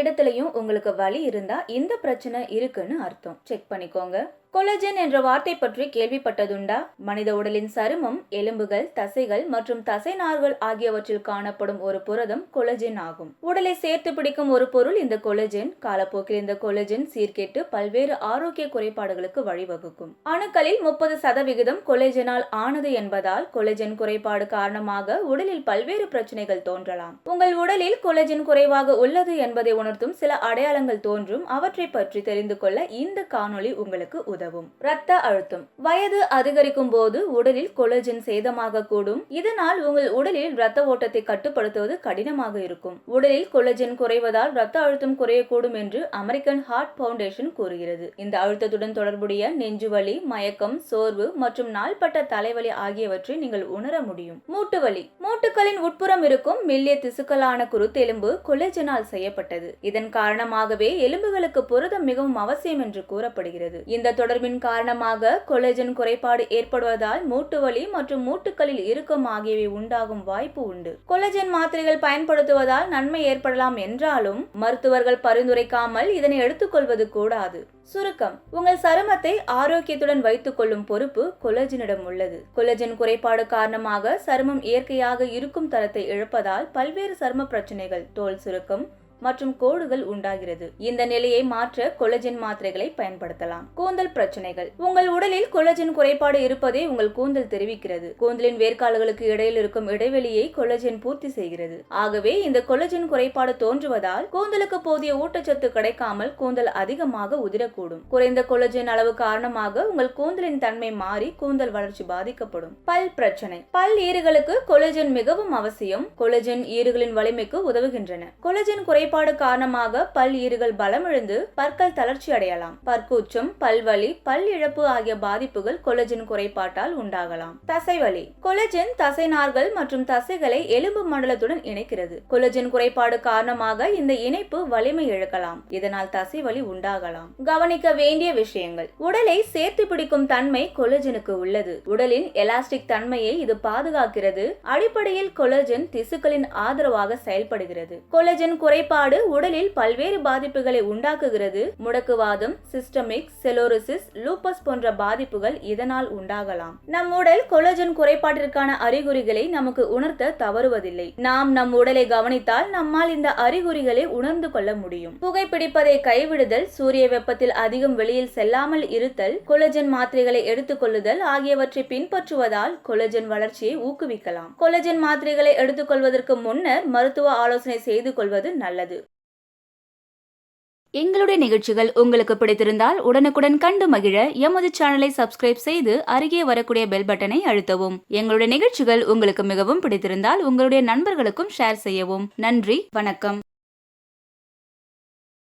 இடத்துலயும் உங்களுக்கு வலி இருந்தா இந்த பிரச்சனை இருக்குன்னு அர்த்தம். செக் பண்ணிக்கோங்க. கொலஜன் என்ற வார்த்தை பற்றி கேள்விப்பட்டதுண்டா? மனித உடலின் சருமம், எலும்புகள், தசைகள் மற்றும் தசைநார்கள் ஆகியவற்றில் காணப்படும் ஒரு புரதம் கொலஜன் ஆகும். உடலை சேர்த்து பிடிக்கும் ஒரு பொருள் இந்த கொலஜன். காலப்போக்கில் இந்த கொலஜன் சீர்கேட்டு பல்வேறு ஆரோக்கிய குறைபாடுகளுக்கு வழிவகுக்கும். அணுக்களில் 30% கொலஜனால் ஆனது என்பதால் கொலஜன் குறைபாடு காரணமாக உடலில் பல்வேறு பிரச்சனைகள் தோன்றலாம். உங்கள் உடலில் கொலஜன் குறைவாக உள்ளது என்பதை உணர்த்தும் சில அடையாளங்கள் தோன்றும். அவற்றை பற்றி தெரிந்து கொள்ள இந்த காணொளி உங்களுக்கு உதவும். இரத்த அழுத்தம். வயது அதிகரிக்கும் போது உடலில் கொலஜன் சேதமாக கூடும். இதனால் உங்கள் உடலில் இரத்த ஓட்டத்தை கட்டுப்படுத்துவது கடினமாக இருக்கும். உடலில் கொலஜன் குறைவதால் இரத்த அழுத்தம் குறையக்கூடும் என்று அமெரிக்கன் ஹார்ட் ஃபவுண்டேஷன் கூறுகிறது. இந்த அழுத்தத்துடன் தொடர்புடைய நெஞ்சுவலி, மயக்கம், சோர்வு மற்றும் நாள்பட்ட தலைவலி ஆகியவற்றை நீங்கள் உணர முடியும். மூட்டு வலி. மூட்டுகளின் உட்புறம் இருக்கும் மெல்லிய திசுக்களான குருத்தெலும்பு கொலஜனால் செய்யப்பட்டது. இதன் காரணமாகவே எலும்புகளுக்கு புரதம் மிகவும் அவசியம் என்று கூறப்படுகிறது. இந்த தொடர்பின் காரணமாக கொலஜன் குறைபாடு ஏற்படுவதால் மூட்டு வலி மற்றும் மூட்டுகளில் இறுக்கம் ஆகியவை உண்டாகும் வாய்ப்பு உண்டு. கொலஜன் மாத்திரைகள் பயன்படுத்துவதால் நன்மை ஏற்படலாம் என்றாலும் மருத்துவர்கள் பரிந்துரைக்காமல் இதனை எடுத்துக்கொள்வது கூடாது. சுருக்கம். உங்கள் சருமத்தை ஆரோக்கியத்துடன் வைத்துக் கொள்ளும் பொறுப்பு கொலஜனிடம் உள்ளது. கொலஜன் குறைபாடு காரணமாக சருமம் இயற்கையாக இருக்கும் தரத்தை இழப்பதால் பல்வேறு சரும பிரச்சனைகள், தோல் சுருக்கம் மற்றும் கோடுகள் உண்டாகிறது. இந்த நிலையை மாற்ற கொலஜன் மாத்திரைகளை பயன்படுத்தலாம். கூந்தல் பிரச்சனைகள். உங்கள் உடலில் கொலஜன் குறைபாடு இருப்பதை உங்கள் கூந்தல் தெரிவிக்கிறது. கூந்தலின் வேர்க்கால்களுக்கு இடையில் இருக்கும் இடைவெளியை கொலஜன் பூர்த்தி செய்கிறது. ஆகவே இந்த கொலஜன் குறைபாடு தோன்றுவதால் கூந்தலுக்கு போதிய ஊட்டச்சத்து கிடைக்காமல் கூந்தல் அதிகமாக உதிரக்கூடும். குறைந்த கொலஜன் அளவு காரணமாக உங்கள் கூந்தலின் தன்மை மாறி கூந்தல் வளர்ச்சி பாதிக்கப்படும். பல் பிரச்சனை. பல் ஈறுகளுக்கு கொலஜன் மிகவும் அவசியம். கொலஜன் ஈறுகளின் வலிமைக்கு உதவுகின்றன. கொலஜன் குறைபாடு காரணமாக பல் ஈறுகள் பலமிழந்து பற்கள் தளர்ச்சி அடையலாம். பற்கூச்சம், பல்வலி, பல் இழப்பு ஆகிய பாதிப்புகள் கொலஜன் குறைபாட்டால் உண்டாகலாம். தசைவலி. கொலஜன் தசைநார்கள் மற்றும் தசைகளை எலும்பு மண்டலத்துடன் இணைக்கிறது. கொலஜன் குறைபாடு காரணமாக இந்த இணைப்பு வலிமை இழக்கலாம். இதனால் தசைவலி உண்டாகலாம். கவனிக்க வேண்டிய விஷயங்கள். உடலை சேர்த்து பிடிக்கும் தன்மை கொலஜனுக்கு உள்ளது. உடலின் எலாஸ்டிக் தன்மையை இது பாதுகாக்கிறது. அடிப்படையில் கொலஜன் திசுக்களின் ஆதரவாக செயல்படுகிறது. கொலஜன் குறைபாடு உடலில் பல்வேறு பாதிப்புகளை உண்டாக்குகிறது. முடக்குவாதம், சிஸ்டமிக் செலோரிசிஸ், லூப்பஸ் போன்ற பாதிப்புகள் இதனால் உண்டாகலாம். நம் உடல் கொலஜன் குறைபாட்டிற்கான அறிகுறிகளை நமக்கு உணர்த்த தவறுவதில்லை. நாம் நம் உடலை கவனித்தால் நம்மால் இந்த அறிகுறிகளை உணர்ந்து கொள்ள முடியும். புகைப்பிடிப்பதை கைவிடுதல், சூரிய வெப்பத்தில் அதிகம் வெளியில் செல்லாமல் இருத்தல், கொலஜன் மாத்திரைகளை எடுத்துக் கொள்ளுதல் ஆகியவற்றை பின்பற்றுவதால் கொலஜன் வளர்ச்சியை ஊக்குவிக்கலாம். கொலஜன் மாத்திரைகளை எடுத்துக்கொள்வதற்கு முன்னர் மருத்துவ ஆலோசனை செய்து கொள்வது நல்லது. எங்களுடைய நிகழ்ச்சிகள் உங்களுக்கு பிடித்திருந்தால் உடனுக்குடன் கண்டு மகிழ எமது சேனலை சப்ஸ்கிரைப் செய்து அருகே வரக்கூடிய பெல் பட்டனை அழுத்தவும். எங்களுடைய நிகழ்ச்சிகள் உங்களுக்கு மிகவும் பிடித்திருந்தால் உங்களுடைய நண்பர்களுக்கும் ஷேர் செய்யவும். நன்றி, வணக்கம்.